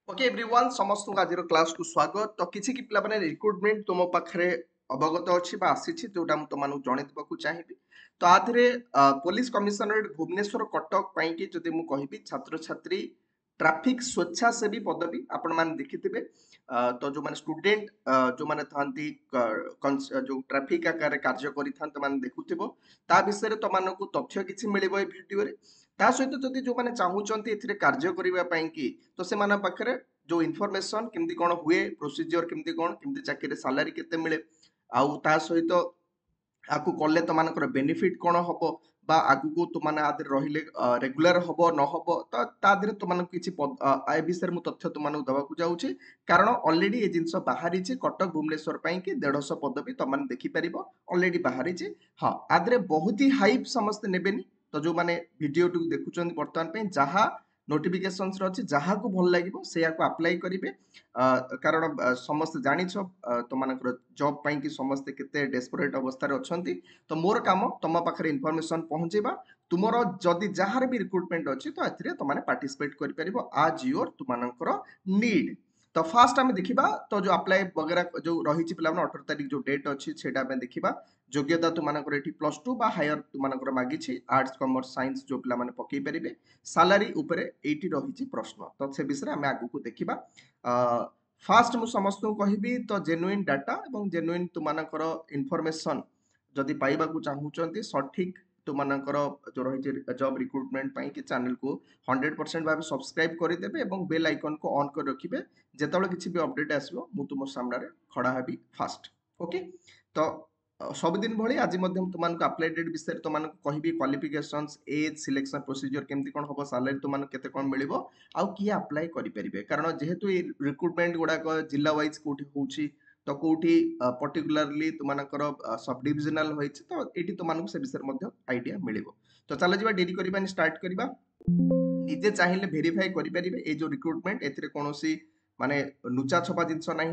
Okay everyone समस्त आज class को स्वागत तो किसी की पिला माने रिक्रुटमेंट तुम पाखरे अवगत अच्छी आसी जोटा तुमको जनइबा चाहिए तो आधे पुलिस कमिशनरेट भुवनेश्वर कटक कि जदि मुझे कहबी छात्र छात्री ट्रैफिक स्वेच्छासेवी पदवी आपण मैंने देखिथे तो जो मैंने स्टूडेंट जो मैंने था जो ट्रैफिक आकार कार्य कर देखुव ता विषय तुमको तथ्य किसी मिल भिडियो ता सहित जदि जो मैंने चाहूँगी ए कार्य करने कि तो से पाखे जो इनफॉरमेशन केमती कौन हुए प्रोसीजर केमती कौन केमती चाकरी सैलरी केते मिले आउ ता सहित आकु कले तुम बेनिफिट कौन हम बा आगु तुमने आदि रहिले रेगुलर हम न हम तो तादे तुम किसी ए विषय मुझे तथ्य तुमको देवाक जाऊँगी कारण अलरेडी ये जिनस बाहरी कटक भुवनेश्वर कि 150 पदवी तुमने देखिपर अलरेडी बाहरी हाँ आदि बहुत ही हाइप समस्ते नेबेनी तो जो मैंने वीडियो देखुं बर्तमान जहाँ नोटिफिकेशन अच्छी जहाँ को भल लगे से अप्लाई करेंगे कारण समस्त जानी तुम जॉब कि समस्ते केते डेस्परेट अवस्था अच्छा तो मोर काम तुम पाखे इनफॉरमेशन पहुंचेबा तुमर जदि जार भी रिक्रुटमेंट अच्छी तो ए तुमने पार्टिसिपेट कर आज योर तुमकर नीड तो फास्ट आम देखा तो जो अप्लाई वगैरह जो रही पे 18 तारीख जो डेट अच्छी से देखा योग्यता तुमकर ये +2 बा हायर तुमकर मागी आर्ट्स कॉमर्स साइंस जो पिला माने पकई पारे सालारी उपरे एटी रही प्रश्न तो से विषय आम आगु को देखा फास्ट मु समस्त कहबी तो जेन्युइन डाटा और जेन्युइन तुमकर इनफॉरमेशन जदि पाइबा चाहूँगी सठिक तुमकर जो रही जॉब रिक्रुटमेंट कि चैनल को 100% भाव सब्सक्राइब करदेवे और बेल आइकन को ऑन कर रखिए जिते किसी भी अपडेट आसो मु तुम सामने खड़ा हेबी फास्ट ओके तो सबुदिन भली आज तुमको अप्लाई डेट विषय तुमको कहबी क्वालिफिकेशंस एज सिलेक्शन प्रोसीजर केमती कौन हम सैलरी तुमको केते कौन मिल आउ किए अप्लाई करेंगे कारण जेहेतु ये रिक्रुटमेंट गुड़ाक जिला वाइज कौटी होची तो कौटी पर्टिकुलारली तुमकर सब डिविजनल होई तो ये तुमको से विषय आइडिया मिल तो चलो जी डेरी करवानी स्टार्ट करवा निजे चाहिए भेरीफाई करेंगे ये जो रिक्रुटमेंट ए कौन माने नुचा छपा जिनस ना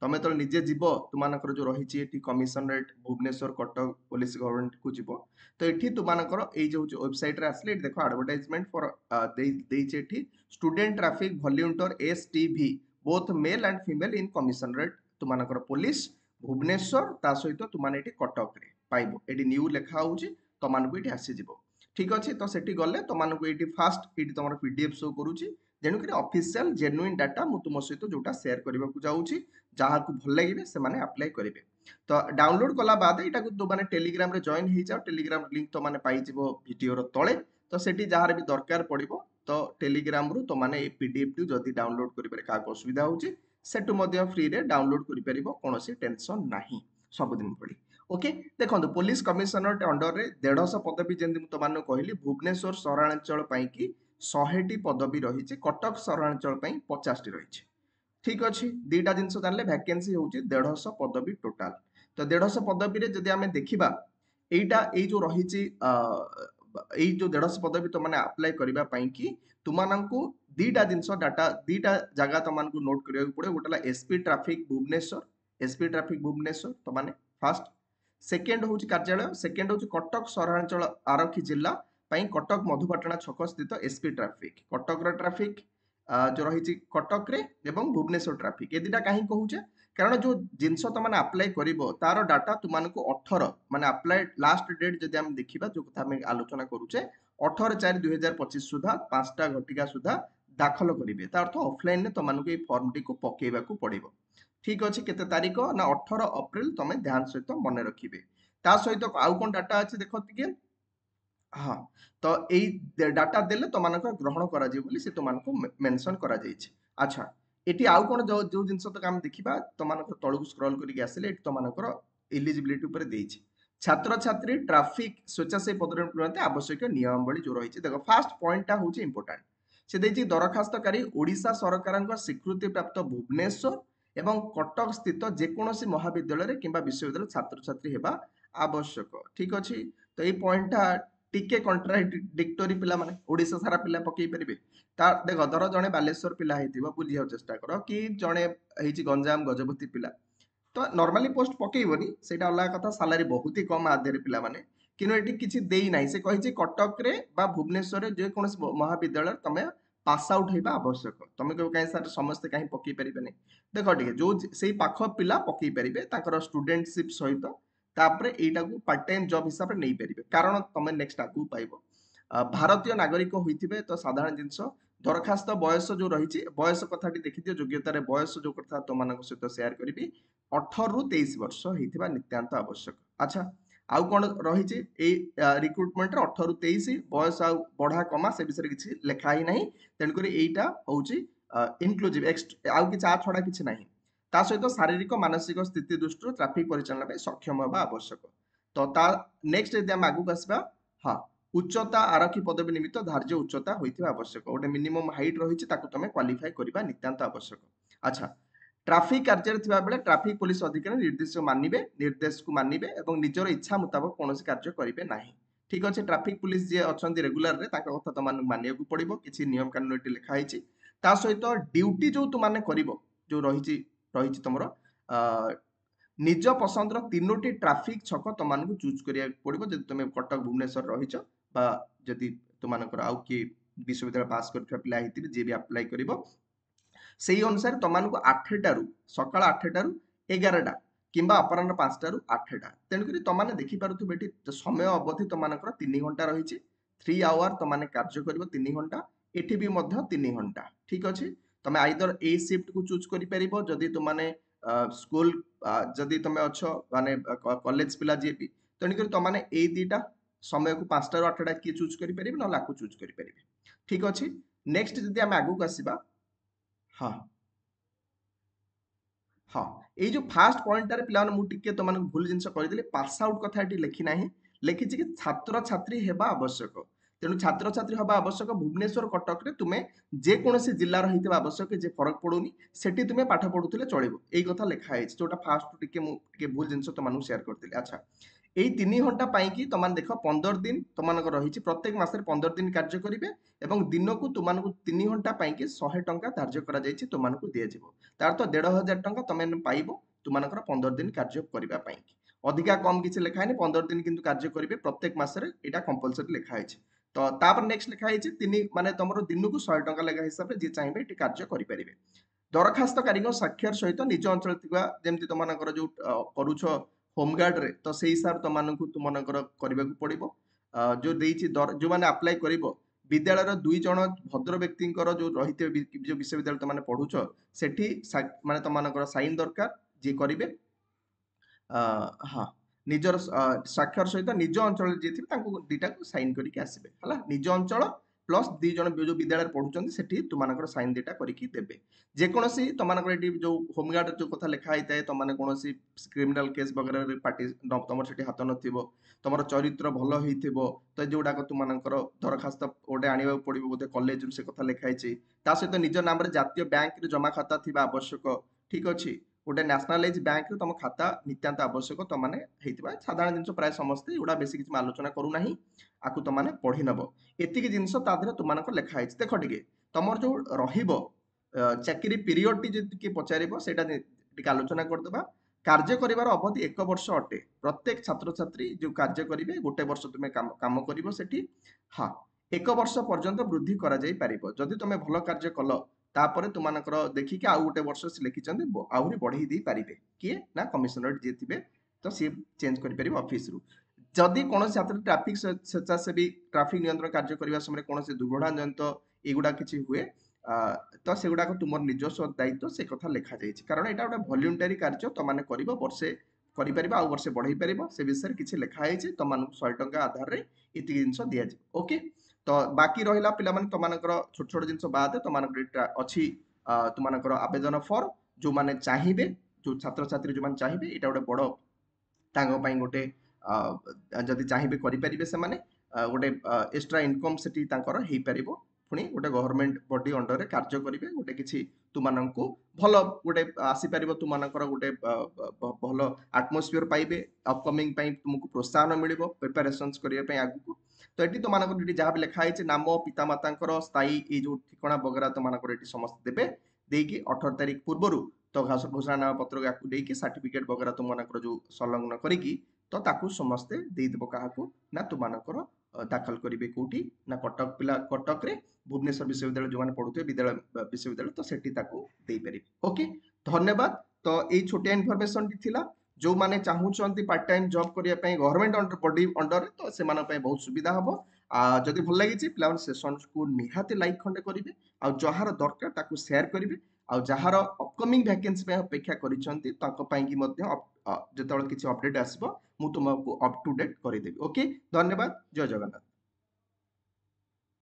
तुम तो निजे जीव तुमकर जो रही commissionerate Bhubaneswar Cuttack police government को जीव तो ये तुमकर जो वेबसाइट आसले देख advertisement for student traffic volunteer STV both male and female in commissionerate तुमकर पुलिस भुवनेश्वर ता सहित तुमने कटक रे पाइब ये न्यू लिखा होची तुमको ये आसीज ठीक अच्छे तो सेठी गले तुमको ये फास्ट ये तुम PDF शो करुच्ची जेणुक ऑफिशियल जेन्युइन डाटा मु तुम सहित जोटा शेयर करने को जाऊँगी जहाँ को भल लगे से मैंने अप्लाई करेंगे तो डाउनलोड कला बाद यहाँ को मैंने टेलीग्राम रे जॉइन हो जाओ टेलीग्राम लिंक तो मैंने पाइज वीडियो तले तो सेठी जहाँ भी दरकार पड़ो तो टेलीग्राम रु तुमने PDF टी जदि डाउनलोड करेंगे क्या असुविधा होची सेठू फ्री रे डाउनलोड कर कौन टेंशन ना सबुदिन भली ओके देखो पुलिस कमिशनरेट अंडर रे 150 पदवी जमी तुमको कहली भुवनेश्वर सहरांचल कि 100 पदवी रही कटक सहरांचल 50 रही ठीक अच्छे दीटा जिन जानले वैकेंसी हूँ 150 पदवी टोटाल तो 150 पदवी जदि आम देखा यही जो रही जो 150 पदवी तुमने अप्लाई करने कि तुमको दीटा जिन डाटा दीटा जगह तुमको नोट करा पड़े गोटे SP traffic Bhubaneswar SP traffic Bhubaneswar तुमने फास्ट सेकेंड हूँ कार्यालय सेकेंड हूँ कटक सहरांचल आरक्षी जिला कटक मधुपाटना छक स्थित SP ट्रैफिक कटक ट्रैफिक जो रही कटक रे एवं भुवनेश्वर ट्रैफिक ये दुटा कहीं कहूचे कारण जो जिनस तुमने अप्लाई कर तार डाटा तुमको 18 माने अप्लाई लास्ट डेट जदि हम देखा जो कथा आम आलोचना करुचे 18/4/2025 सुधा 5टा घटिका सुधा दाखल करेंगे अर्थ ऑफलाइन में तुमको ये फॉर्म टी को पकेवा पड़ो ठीक अच्छे केते तारीख ना 18 अप्रैल तुम ध्यान सहित मन रखिए ता सहित आउ कौन डाटा अच्छे देख टे हाँ तो यही डाटा देले तुमको ग्रहण करा से तुमको मेंशन करा अच्छा ये आउ कौन जो जो जिन तक आम देखा तुमको तलू स्क्रॉल करके आसिले तुमको इलिजिबिलिटी उपर देछि छात्र छात्री ट्रैफिक स्वेच्छासेवी पदोन्नति आवश्यक नियमावली जो रही देख फास्ट पॉइंटा हूँ इंपोर्टाट से देखिए दरखास्तकारी ओडिशा सरकार स्वीकृति प्राप्त भुवनेश्वर एवं कटक स्थित जेकोसी महाविद्यालय कि विश्वविद्यालय छात्र छात्री होगा आवश्यक ठीक अच्छे तो ये पॉइंटा टिके कंट्राडिक्टोरी पिला माने ओडिशा सारा पिला पकई परिबे ता देख धर जणे बालेश्वर पिला हेतिबो बुझिया चेष्टा कर कि जणे हेछि गंजाम गजपति पिला तो नॉर्मली पोस्ट पकेइबनी सेटा अलग कथा सैलरी बहुत ही कम आधे पिला माने किनो एटी किछि देई नाही से कहिछि कटक रे बा भुवनेश्वर रे जे कोनोसी महाविद्यालय तमे पास आउट होइबा आवश्यक। तमे कहबो काहे सर समस्त काहे पकई परिबेनी देखो टिके जो सेई पाख पिला पकई परिबे ताकर स्टूडेंटशिप सहित तापरे एटा को पार्ट टाइम जॉब हिसाब रे नै परिबे कारण तमे नेक्स्ट आगु पाइबो भारतीय नागरिक होइथिबे तो साधारण जिंस दरखास्त बयस जो रही बयस कथाटी देखिए योग्यतार बयस जो कथा तुम सहित सेयार करी 18 रु 23 वर्ष होता नित्यांत आवश्यक। अच्छा आउ कौन रही रिक्रुटमेंट 18 रु 23 बयस आ बढ़ा कमा से विषय किसी लेखा ही ना तेणुक यहीटा हूँ इनक्लूसिव आउ कि छड़ा किसी ना ता सहित शारीरिक मानसिक स्थिति दृष्टि ट्राफिक परिचालन सक्षम होगा आवश्यक। तो नेक्स्ट यदि आम आगू आसवा हाँ उच्चता आरक्षी पदवी निमित्त धार्य उच्चता होइथिबा आवश्यक गोटे मिनिमम हाइट रही तुम क्वालिफाई करबा नितांत आवश्यक। अच्छा ट्राफिक कार्य थिबा बेले ट्राफिक पुलिस अधिकारी निर्देश को मानिबे एवं निजर इच्छा मुताबक कौन कार्य करेंगे ना। ठीक अच्छे ट्राफिक पुलिस जी अच्छा रेगुलर रे ताका कथा तुम मानिया पड़ो किसी नियम कानून ये लिखाई ता सहित ड्यूटी जो तुमने कर जो रही तुम निज पसंद तीनोटी ट्राफिक छक तुमको चूज करिया पड़ो जब तुम कटक भुवनेश्वर रहीच जदि तुम आउ किए विश्वविद्यालय पास कर पिला जी भी अप्लाई कर से अनुसार तुमको 8टारू सका 8टारू 11टा कि अपराह 5टारू 8टा तेणुक तुमने देखिपे ये समय अवधि तुम 3 घंटा रही 3 आवर तुमने कार्य कर 3 घंटा एटी भी 3 घंटा। ठीक अच्छे तुम आइदर ए शिफ्ट को चूज कर जदि तुमने स्कूल जदि तुम अच्छ माने कॉलेज पिला जी भी तेणुक तुमने ये दीटा समय को 5टारू 8टा किए चूज करेंगे ना आपको चूज करेंगे। ठीक अच्छे नेक्स्ट जदि आम आगू आसवा हाँ हाँ ये जो फास्ट पॉइंट पे मुझे तुम भूल जिन करदेली पास आउट कथा लिखी ना लिखी कि छात्र छात्री हेबा आवश्यक तेणु छात्र छात्री हवा आवश्यक भुवनेश्वर कटक रे तुम्हें जेकोसी जिलार होता आवश्यक जे फरक पड़ूनी सेठी तुम्हें पाठ पढ़ुले चलो यही कथा लिखाई जोटा फास्ट टे भूल जिन तुमको सेयार करदेली। अच्छा यही 3 घंटा पाई तुम देख 15 दिन तुम रही प्रत्येक मसरे 15 दिन कार्य करेंगे और दिन को तुमको 3 घंटा पाई 100 टंका धार्य कर तुमको दिज्व तार तो 1500 टंका तुम पाइब तुम 15 दिन कार्य करने अधिका कम किसी लिखाई 15 दिन किंतु कार्य करेंगे प्रत्येक मसरे यहाँ कंपलसरी लिखाई तो तापर नेक्स्ट लिखाई माने तुम दिन को 100 टंका लेखा हिसाब से जी चाहिए ये कार्य करेंगे। दरखास्तकारी स्वाक्षर सहित निज अंचल जमी तुम जो करुच होमगार्ड रे तो से हिसाब तुमको तुमको करने को पड़ो जो जो मैंने अप्लाई कर विद्यालय 2 जन भद्र व्यक्ति जो रही जो विश्वविद्यालय तुमने पढ़ुच से माने तुम साइन दरकार जी करेंगे हाँ निजर स्वाक्षर सहित निज अंचल जी थे दीटा को साइन करके आसबे है निज अंचल प्लस 2 जन जो विद्यालय पढ़ुं से तुम साइन दीटा करके देवे जेकोसी तुम जो होमगार्ड जो कथा लिखाई थाए तुमने कौन क्रिमिनाल केस वगैरह पार्टी तुम से हाथ न तुम चरित्र भल हो तो जोड़ाक तुम दरखास्त गोटे आने पड़ो बोधे कॉलेज से कथा लिखाई सहित निज नाम जातीय बैंक जमा खाता थी आवश्यक। ठीक अच्छे गोटे नेशनलाइज बैंक रे तुम खाता नित्यांत आवश्यक तुमने साधारण जिन प्राय समस्ते गुड़ा बेस किसी आलोचना करूना आपको तुमने पढ़ी नब एतिक जिन तुमको लिखाई देख टे तुम जो रचाकरी पीरियड टी पचार से आलोचना करदे कार्य कर अवधि 1 वर्ष अटे प्रत्येक छात्र छात्री जो कार्य करेंगे गोटे वर्ष तुम्हें काम कर हाँ 1 वर्ष पर्यंत वृद्धि करी तुम भल कार्य कल तापर तुमको देखिए आउ गोटे वर्ष से लिखिं आहरी बढ़ई दे पारे किए ना कमिशनरेट जी थे तो सी चेंज कर ऑफिस रु जदि कौन छात्र ट्राफिक स्वेच्छासेवी ट्राफिक नियंत्रण कार्य करने समय कौन दुर्घटना जनित युवा किसी हुए तो से गुड़ाक तुम निजस्व दायित्व से कथा लिखा जाए कारण यहाँ गोटे भल्यूंटारी कार्य तुमने कर वर्षे कर वर्षे बढ़ई पार से विषय किसी लिखाई तुम 100 टंका आधार में ये जिन दि ओके। तो बाकी रहा पिला तुम छोट छोट जिन बाद तुम अच्छी तुम आवेदन फॉर्म जो मैंने चाहिए जो छात्र छात्री जो चाहिए यहाँ गोटे बड़ गोटे जदि चाहिए करेंगे से गोटे एक्स्ट्रा इनकम से पुणी गोटे गवर्नमेंट बॉडी अंडर रे कार्य करेंगे गोटे किसी तुमको भल गोटे आसीपर तुमको गोटे भल आटमोस्फियर पाइबे अपकमिंग तुमको प्रोत्साहन मिल प्रिपेरेसन करने आगू तो ये तुमको जहाँ भी लिखाई नाम पितामाता स्थायी ये जो ठिकाना वगैरह तुमको ये समस्त देवे देकी 18 तारीख पूर्व तो घोषणा पत्र या सर्टिफिकेट वगैरह तुमको जो संलग्न करी तो ताकू समस्ते देदेव क्या ना तुमको ଦାଖଲ କରିବେ କୋଉଠି ନା କଟକ ପିଲା କଟକରେ ଭୁବନେଶ୍ୱର ବିଶ୍ୱବିଦ୍ୟାଳୟ ଯୋଉମାନେ ପଢୁଥିବେ ବିଦ୍ୟାଳୟ ବିଶ୍ୱବିଦ୍ୟାଳୟ ତ ସେଠି ତାକୁ ଦେଇପାରିବେ। ଓକେ, ଧନ୍ୟବାଦ। ତ ଏଇ ଛୋଟିଆ ଇନଫର୍ମେସନ ଟି ଥିଲା। ଯୋଉମାନେ ଚାହୁଁଛନ୍ତି ପାର୍ଟ ଟାଇମ ଜବ କରିବା ପାଇଁ ଗଭର୍ଣ୍ଣମେଣ୍ଟ ବଡି ଅଣ୍ଡରରେ ତ ସେମାନଙ୍କ ପାଇଁ ବହୁତ ସୁବିଧା ହବ। ଯଦି ଭଲ ଲାଗିଛି ପିଲାମାନେ ସେସନ୍ସକୁ ନିହାତି ଲାଇକ୍ ଖଣ୍ଡେ କରିବେ, ଆଉ ଯାହାର ଦରକାର ତାକୁ ସେୟାର କରିବେ, ଆଉ ଯାହାର ଅପକମିଂ ଭ୍ୟାକେନ୍ସି ପାଇଁ ଅପେକ୍ଷା କରିଛନ୍ତି ତାଙ୍କ ପାଇଁ କି ମଧ୍ୟ ଯେତେବେଳେ କିଛି ଅପଡେଟ ଆସିବ ମୁଁ ତୁମକୁ ଅପ୍ ଟୁ ଡେଟ୍ କରିଦେବି। ଓକେ, ଧନ୍ୟବାଦ, ଜୟ ଜଗନ୍ନାଥ।